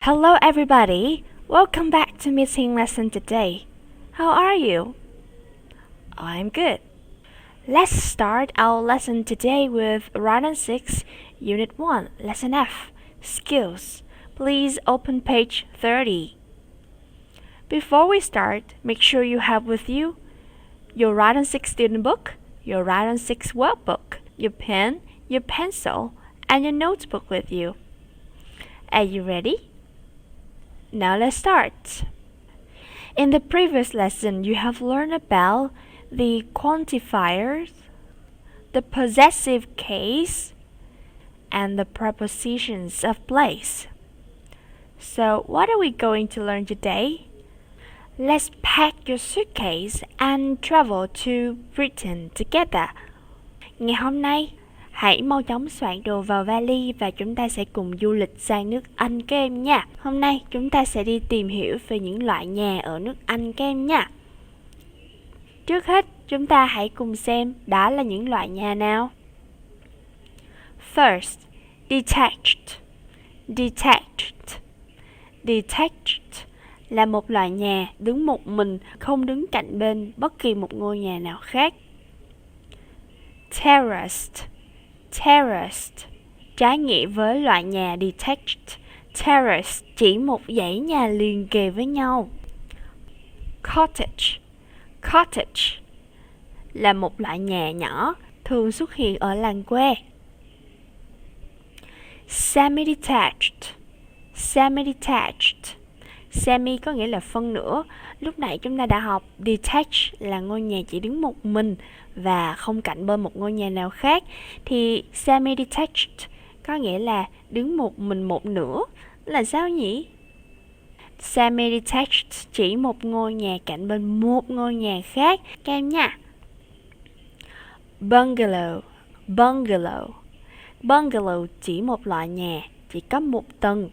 Hello everybody, welcome back to meeting lesson today. How are you? I'm good. Let's start our lesson today with Writing 6, Unit 1, Lesson F, Skills. Please open page 30. Before we start, make sure you have with you your Writing 6 student book, your Writing 6 workbook, your pen, your pencil, and your notebook with you. Are you ready? Now let's start. In the previous lesson, you have learned about the quantifiers, the possessive case, and the prepositions of place. So what are we going to learn today? Let's pack your suitcase and travel to Britain together. Ngày hôm nay, hãy mau chóng soạn đồ vào vali và chúng ta sẽ cùng du lịch sang nước Anh các em nha. Hôm nay chúng ta sẽ đi tìm hiểu về những loại nhà ở nước Anh các em nha. Trước hết, chúng ta hãy cùng xem đó là những loại nhà nào. First, detached. Detached. Detached là một loại nhà đứng một mình, không đứng cạnh bên bất kỳ một ngôi nhà nào khác. Terraced. Terraced trái nghĩa với loại nhà detached. Terrace chỉ một dãy nhà liền kề với nhau. Cottage. Cottage là một loại nhà nhỏ thường xuất hiện ở làng quê. Semi-detached. Semi-detached. Semi có nghĩa là phân nửa. Lúc nãy chúng ta đã học detached là ngôi nhà chỉ đứng một mình và không cạnh bên một ngôi nhà nào khác. Thì semi-detached có nghĩa là đứng một mình một nửa. Là sao nhỉ? Semi-detached chỉ một ngôi nhà cạnh bên một ngôi nhà khác. Các em nha. Bungalow. Bungalow. Bungalow chỉ một loại nhà, chỉ có một tầng.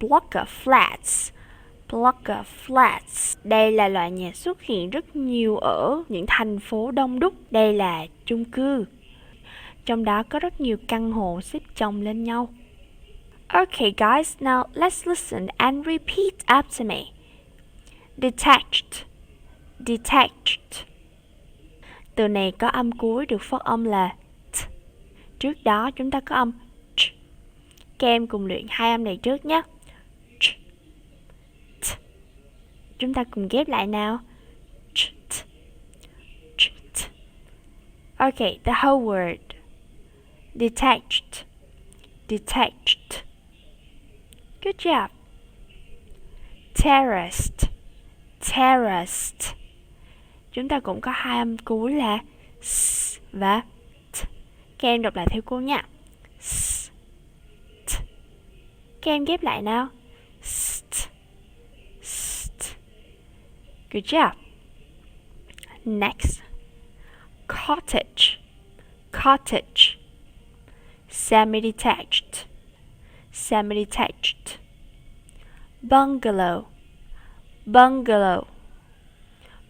Block of flats. Block of flats. Đây là loại nhà xuất hiện rất nhiều ở những thành phố đông đúc. Đây là chung cư. Trong đó có rất nhiều căn hộ xếp chồng lên nhau. Okay guys, now let's listen and repeat after me. Detached. Detached. Từ này có âm cuối được phát âm là t. Trước đó chúng ta có âm ch. Các em cùng luyện hai âm này trước nhé. Ch, t. Chúng ta cùng ghép lại nào. Ch, t. Ch, t. Okay, the whole word. Detached. Detached. Good job. Terraced. Terraced. Chúng ta cũng có hai âm cuối là s và t. Các em đọc lại theo cô nha. S, t. Các em ghép lại nào. St, st. Good job. Next. Cottage. Cottage. Semi-detached. Semi-detached. Bungalow. Bungalow.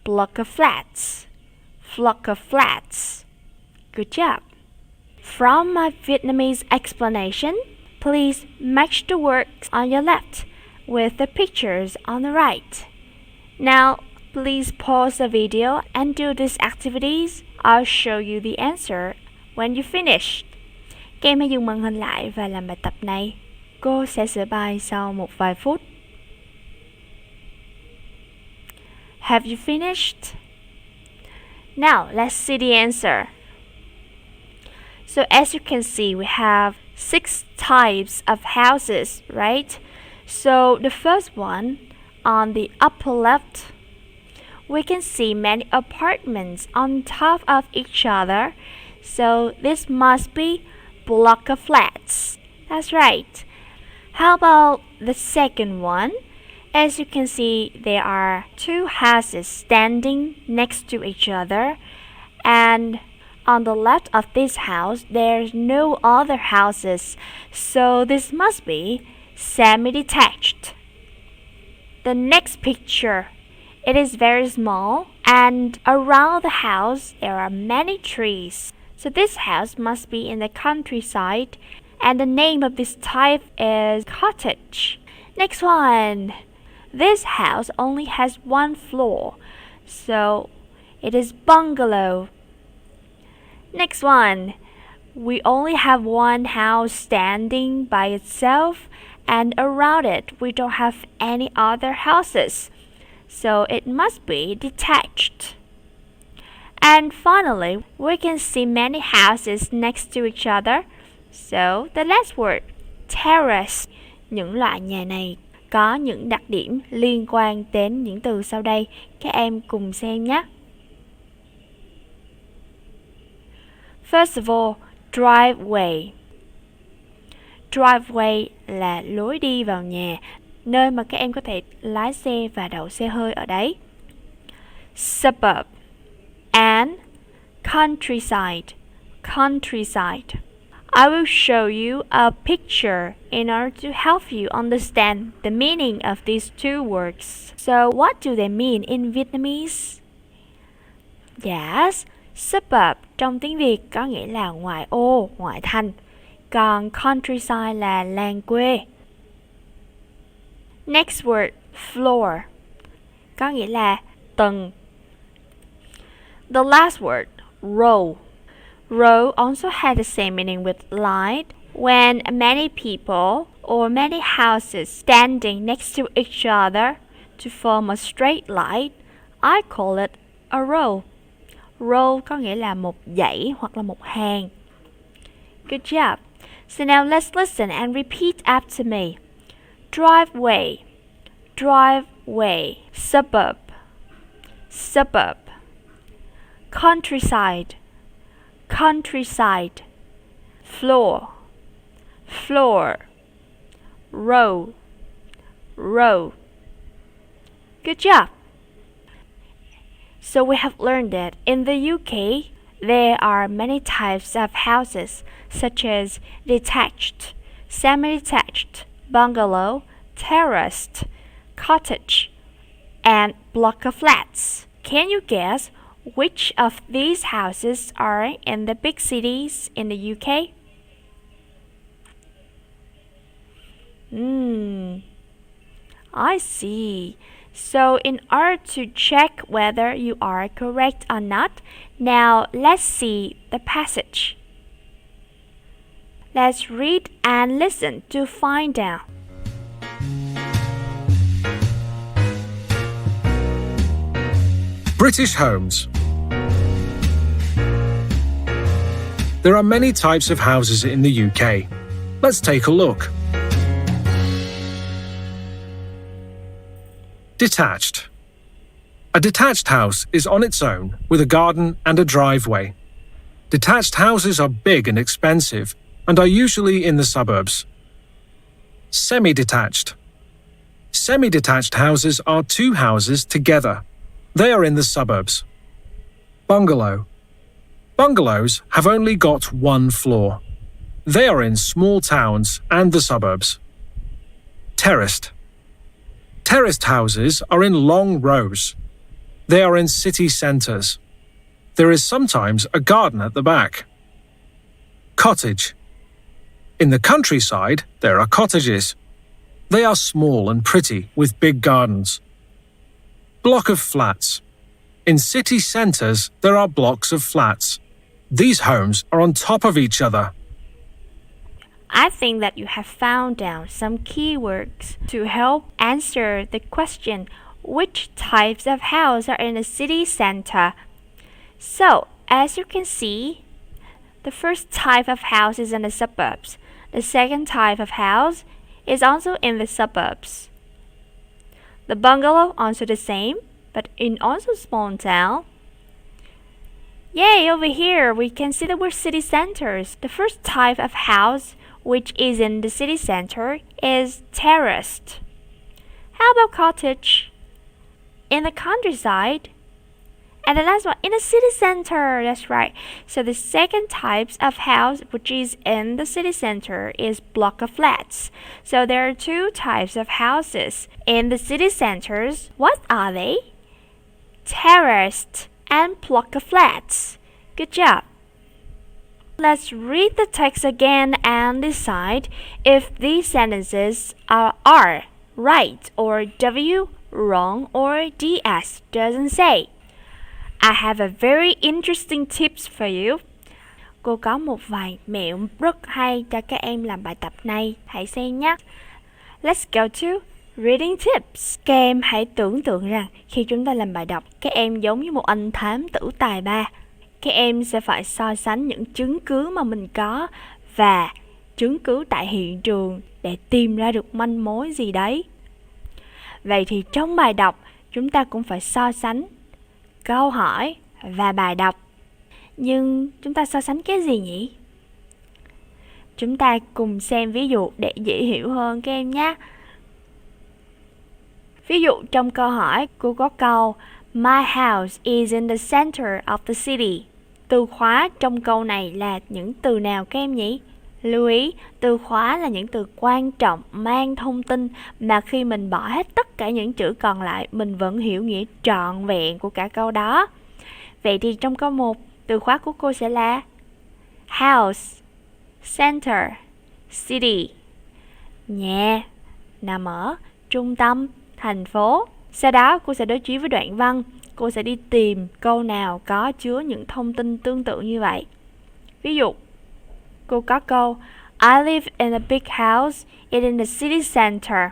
Block of flats. Block of flats. Good job. From my Vietnamese explanation, please match the words on your left with the pictures on the right. Now, please pause the video and do these activities. I'll show you the answer when you finish. Các em hãy dừng màn hình lại và làm bài tập này. Cô sẽ sửa bài sau một vài phút. Have you finished? Now, let's see the answer. So as you can see, we have 6 types of houses, right? So the first one, on the upper left, we can see many apartments on top of each other. So this must be block of flats. That's right. How about the second one? As you can see, there are 2 houses standing next to each other, and on the left of this house, there's no other houses, so this must be semi-detached. The next picture, it is very small, and around the house there are many trees. So this house must be in the countryside, And the name of this type is cottage. Next one. This house only has one floor, so it is bungalow. Next one. We only have one house standing by itself, and around it we don't have any other houses, so it must be detached. And finally, we can see many houses next to each other. So the last word, terrace. Những loại nhà này có những đặc điểm liên quan đến những từ sau đây. Các em cùng xem nhé. First of all, driveway. Driveway là lối đi vào nhà, nơi mà các em có thể lái xe và đậu xe hơi ở đấy. Suburb and countryside. Countryside. I will show you a picture in order to help you understand the meaning of these two words. So, what do they mean in Vietnamese? Yes, suburb trong tiếng Việt có nghĩa là ngoại ô, ngoại thành. Còn countryside là làng quê. Next word, floor. Có nghĩa là tầng. The last word, row. Row also has the same meaning with line. When many people or many houses standing next to each other to form a straight line, I call it a row. Row có nghĩa là một dãy hoặc là một hàng. Good job. So now let's listen and repeat after me. Driveway, driveway. Suburb, suburb. Countryside, countryside. Floor, floor. Row, row. Good job. So we have learned that in the UK, there are many types of houses, such as detached, semi-detached, bungalow, terraced, cottage, and block of flats. Can you guess which of these houses are in the big cities in the UK? I see. So in order to check whether you are correct or not, now let's see the passage. Let's read and listen to find out. British homes. There are many types of houses in the UK. Let's take a look. Detached. A detached house is on its own with a garden and a driveway. Detached houses are big and expensive and are usually in the suburbs. Semi-detached. Semi-detached houses are two houses together. They are in the suburbs. Bungalow. Bungalows have only got one floor. They are in small towns and the suburbs. Terraced. Terraced houses are in long rows. They are in city centres. There is sometimes a garden at the back. Cottage. In the countryside, there are cottages. They are small and pretty with big gardens. Block of flats. In city centres, there are blocks of flats. These homes are on top of each other. I think that you have found out some keywords to help answer the question, which types of houses are in a city center? So, as you can see, the first type of house is in the suburbs. The second type of house is also in the suburbs. The bungalow also the same, but in also small town. Yay, over here we can see that we're city centers. The first type of house which is in the city center is terraced. How about cottage? In the countryside. And the last one, in the city center. That's right. So the second types of house which is in the city center is block of flats. So there are two types of houses in the city centers. What are they? Terraced and block of flats. Good job. let's read the text again and decide if these sentences are right or W, wrong or DS, doesn't say. I have a very interesting tips for you. Cô có một vài mẹo rất hay cho các em làm bài tập này. Hãy xem nhé. Let's go to reading tips. Các em hãy tưởng tượng rằng khi chúng ta làm bài đọc, các em giống như một anh thám tử tài ba. Các em sẽ phải so sánh những chứng cứ mà mình có và chứng cứ tại hiện trường để tìm ra được manh mối gì đấy. Vậy thì trong bài đọc, chúng ta cũng phải so sánh câu hỏi và bài đọc. Nhưng chúng ta so sánh cái gì nhỉ? Chúng ta cùng xem ví dụ để dễ hiểu hơn các em nhé. Ví dụ trong câu hỏi, cô có câu My house is in the center of the city. Từ khóa trong câu này là những từ nào các em nhỉ? Lưu ý, từ khóa là những từ quan trọng, mang thông tin mà khi mình bỏ hết tất cả những chữ còn lại, mình vẫn hiểu nghĩa trọn vẹn của cả câu đó. Vậy thì trong câu 1, từ khóa của cô sẽ là house, center, city. Nhà nằm ở trung tâm, thành phố. Sau đó cô sẽ đối chiếu với đoạn văn. Cô sẽ đi tìm câu nào có chứa những thông tin tương tự như vậy. Ví dụ, cô có câu I live in a big house in the city center.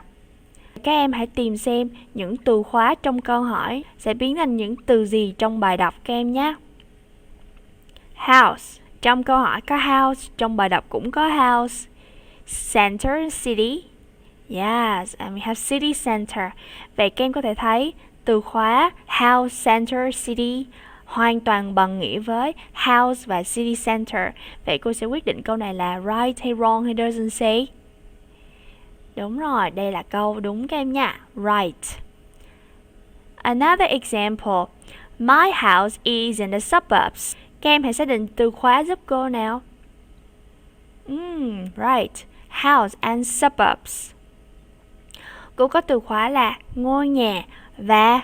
Các em hãy tìm xem những từ khóa trong câu hỏi sẽ biến thành những từ gì trong bài đọc các em nhé. House. Trong câu hỏi có house, trong bài đọc cũng có house. Center, city. Yes, and we have city center. Vậy các em có thể thấy từ khóa house, center, city hoàn toàn bằng nghĩa với house và city center. Vậy cô sẽ quyết định câu này là right hay wrong hay doesn't say? Đúng rồi, đây là câu đúng các em nha. Right. Another example. My house is in the suburbs. Các em hãy xác định từ khóa giúp cô nào. Right. House and suburbs. Cô có từ khóa là ngôi nhà và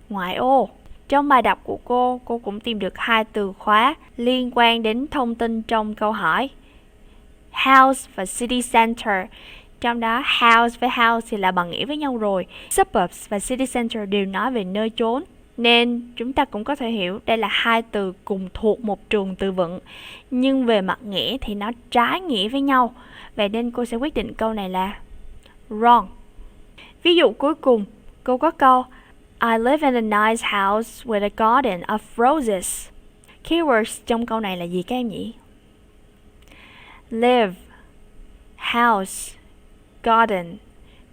ngoại ô. Trong bài đọc của cô cũng tìm được hai từ khóa liên quan đến thông tin trong câu hỏi. House và city center. Trong đó house với house thì là bằng nghĩa với nhau rồi. Suburbs và city center đều nói về nơi chốn. Nên chúng ta cũng có thể hiểu đây là hai từ cùng thuộc một trường từ vựng. Nhưng về mặt nghĩa thì nó trái nghĩa với nhau. Vậy nên cô sẽ quyết định câu này là wrong. Ví dụ cuối cùng, cô có câu I live in a nice house with a garden of roses. Keywords trong câu này là gì các em nhỉ? Live, house, garden.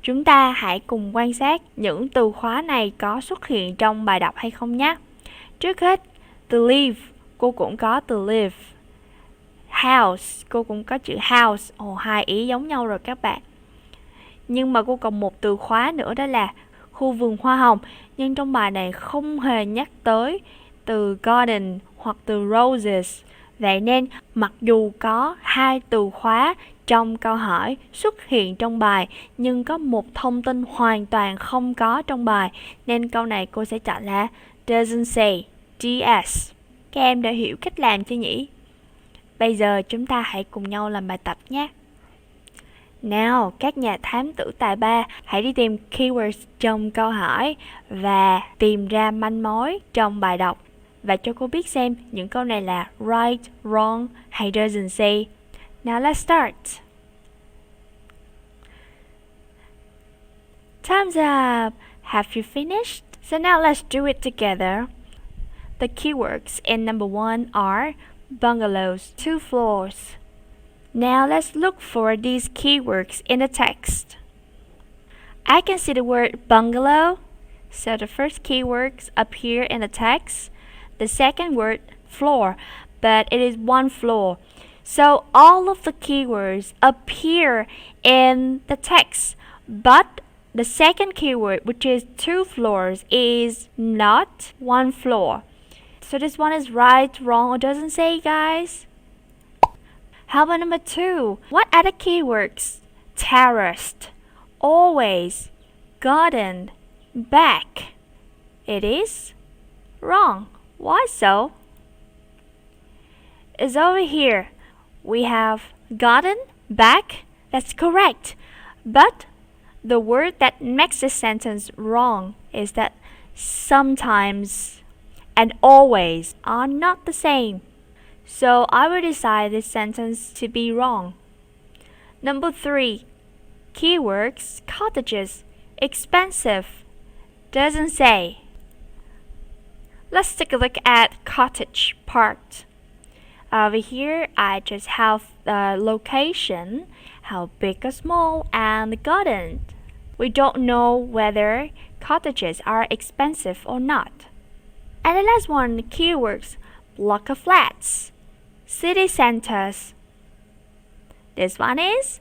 Chúng ta hãy cùng quan sát những từ khóa này có xuất hiện trong bài đọc hay không nhé. Trước hết, từ live, cô cũng có từ live. House, cô cũng có chữ house. Hai ý giống nhau rồi các bạn. Nhưng mà cô còn một từ khóa nữa, đó là khu vườn hoa hồng. Nhưng trong bài này không hề nhắc tới từ garden hoặc từ roses. Vậy nên mặc dù có hai từ khóa trong câu hỏi xuất hiện trong bài, nhưng có một thông tin hoàn toàn không có trong bài, nên câu này cô sẽ chọn là doesn't say, DS. Các em đã hiểu cách làm chưa nhỉ? Bây giờ chúng ta hãy cùng nhau làm bài tập nhé. Nào, các nhà thám tử tài ba, hãy đi tìm keywords trong câu hỏi và tìm ra manh mối trong bài đọc. Và cho cô biết xem những câu này là right, wrong hay doesn't say. Now let's start. Time's up. Have you finished? So now let's do it together. The keywords in number 1 are bungalows, 2 floors. Now let's look for these keywords in the text. I can see the word bungalow, so the first keywords appear in the text. The second word, floor, but it is 1 floor. So all of the keywords appear in the text, but the second keyword, which is 2 floors, is not 1 floor. So this one is right, wrong, or doesn't say, guys? How about number 2? What are the keywords? Terraced, always, garden, back. It is wrong. Why so? It's over here. we have garden, back. That's correct. But the word that makes this sentence wrong is that sometimes and always are not the same. So I will decide this sentence to be wrong. Number 3. Keywords, cottages, expensive. Doesn't say. Let's take a look at cottage part. Over here, I just have the location, how big or small, and the garden. We don't know whether cottages are expensive or not. And the last one, keywords, block of flats, city centers. This one is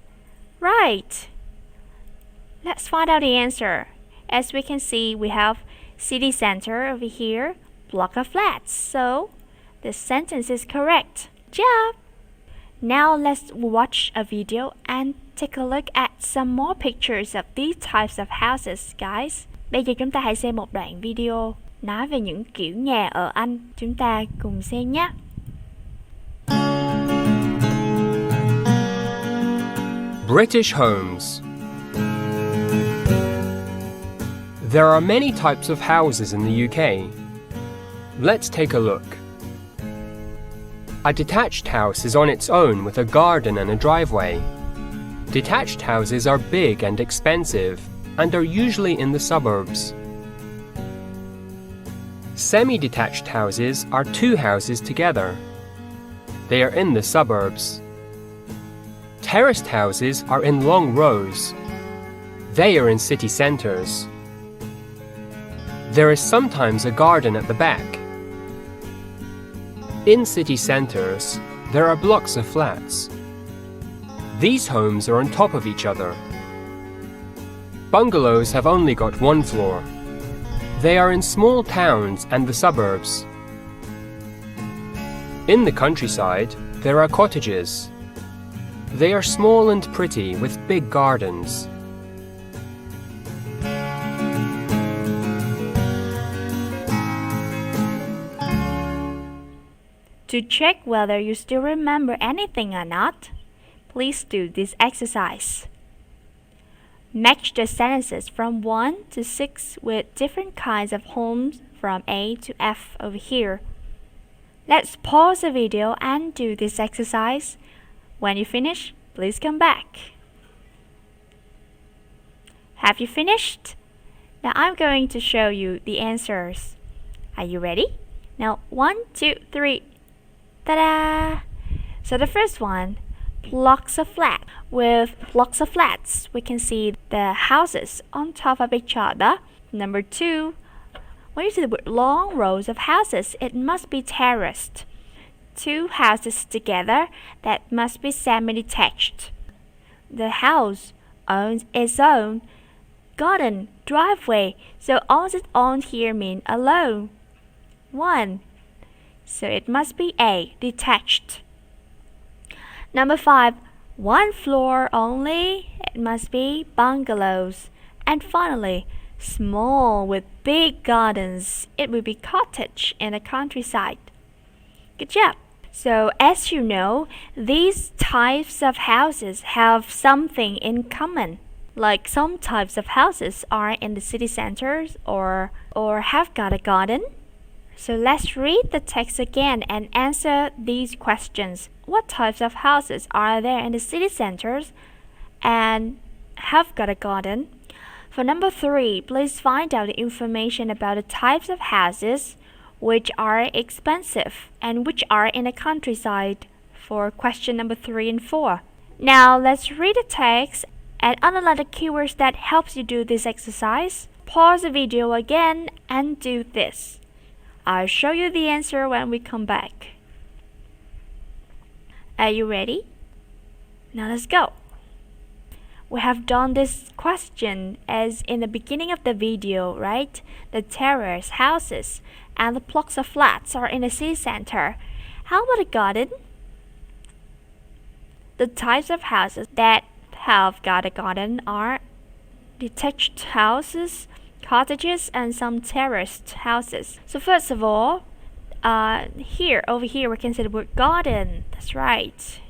right. Let's find out the answer. As we can see, we have city center over here, block of flats. So this sentence is correct. Good job! Now let's watch a video and take a look at some more pictures of these types of houses, guys. Bây giờ chúng ta hãy xem một đoạn video nói về những kiểu nhà ở Anh. Chúng ta cùng xem nhé. British homes. There are many types of houses in the UK. Let's take a look. A detached house is on its own with a garden and a driveway. Detached houses are big and expensive and are usually in the suburbs. Semi-detached houses are two houses together. They are in the suburbs. Terraced houses are in long rows. They are in city centres. There is sometimes a garden at the back. In city centres, there are blocks of flats. These homes are on top of each other. Bungalows have only got one floor. They are in small towns and the suburbs. In the countryside, there are cottages. They are small and pretty with big gardens. To check whether you still remember anything or not, please do this exercise. Match the sentences from 1 to 6 with different kinds of homes from A to F over here. Let's pause the video and do this exercise. When you finish, please come back. Have you finished? Now I'm going to show you the answers. Are you ready? Now 1, 2, 3. Ta-da! So the first one, blocks of flats. With blocks of flats, we can see the houses on top of each other. Number 2, when you see the word long rows of houses, it must be terraced. Two houses together, that must be semi-detached. The house owns its own garden, driveway, so owns its own here mean alone. 1. So it must be A, detached. Number 5, one floor only, it must be bungalows. And finally, small with big gardens, it will be cottage in the countryside. Good job! So as you know, these types of houses have something in common. Like some types of houses are in the city centers or have got a garden. So let's read the text again and answer these questions. What types of houses are there in the city centers and have got a garden? For number 3, please find out the information about the types of houses which are expensive and which are in the countryside for question number 3 and 4. Now let's read the text and analyze the keywords that helps you do this exercise. Pause the video again and do this. I'll show you the answer when we come back. Are you ready? Now let's go. We have done this question as in the beginning of the video, right? The terrace houses and the blocks of flats are in the city center. How about a garden? The types of houses that have got a garden are detached houses, cottages, and some terraced houses. So first of all, over here we can see the word garden. That's right.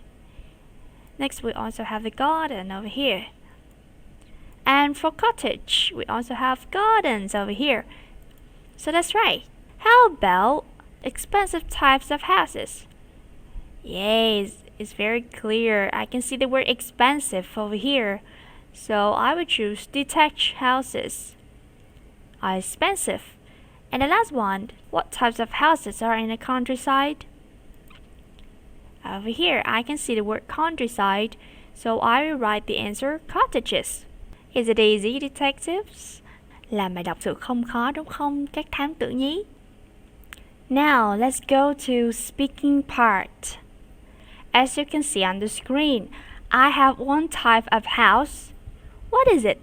Next, we also have the garden over here. And for cottage, we also have gardens over here. So that's right. How about expensive types of houses? Yes, it's very clear. I can see the word expensive over here. So I would choose detached houses. Are expensive. And the last one, what types of houses are in the countryside? Over here, I can see the word countryside, so I will write the answer cottages. Is it easy, detectives? Làm bài đọc sự không khó đúng không, các thám tử nhí? Now, let's go to speaking part. As you can see on the screen, I have one type of house. What is it?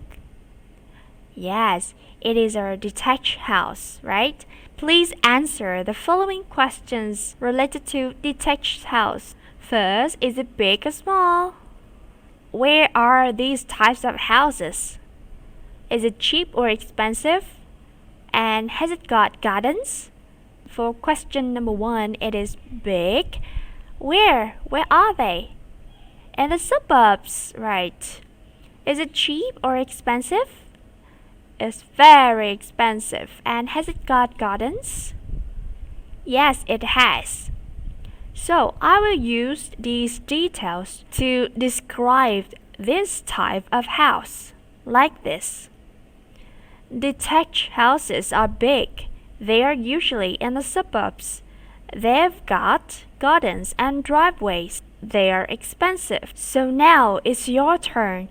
Yes, it is a detached house, right? Please answer the following questions related to detached house. First, is it big or small? Where are these types of houses? Is it cheap or expensive? And has it got gardens? For question number 1, it is big. Where? Where are they? In the suburbs, right? Is it cheap or expensive? It's very expensive. And has it got gardens? Yes, it has. So I will use these details to describe this type of house, like this. Detached houses are big. They are usually in the suburbs. They've got gardens and driveways. They are expensive. So now it's your turn.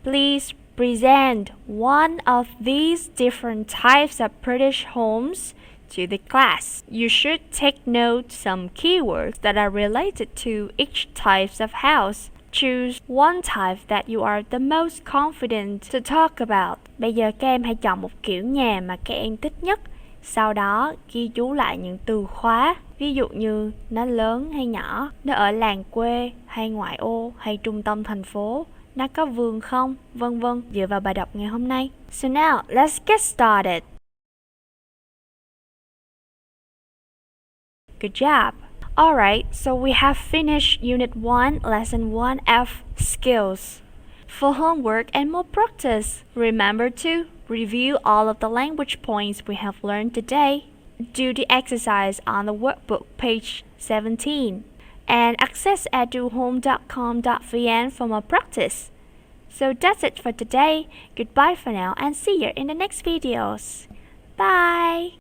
Please present one of these different types of British homes to the class. You should take note some keywords that are related to each type of house. Choose one type that you are the most confident to talk about. Bây giờ các em hãy chọn một kiểu nhà mà các em thích nhất. Sau đó ghi chú lại những từ khóa, ví dụ như nó lớn hay nhỏ, nó ở làng quê hay ngoại ô hay trung tâm thành phố, nó có vườn không, vân vân, dựa vào bài đọc ngày hôm nay. So now, let's get started. Good job. Alright, so we have finished Unit 1, Lesson 1F, Skills. For homework and more practice, remember to review all of the language points we have learned today. Do the exercise on the workbook, page 17. And access eduhome.com.vn for more practice. So that's it for today. Goodbye for now and see you in the next videos. Bye!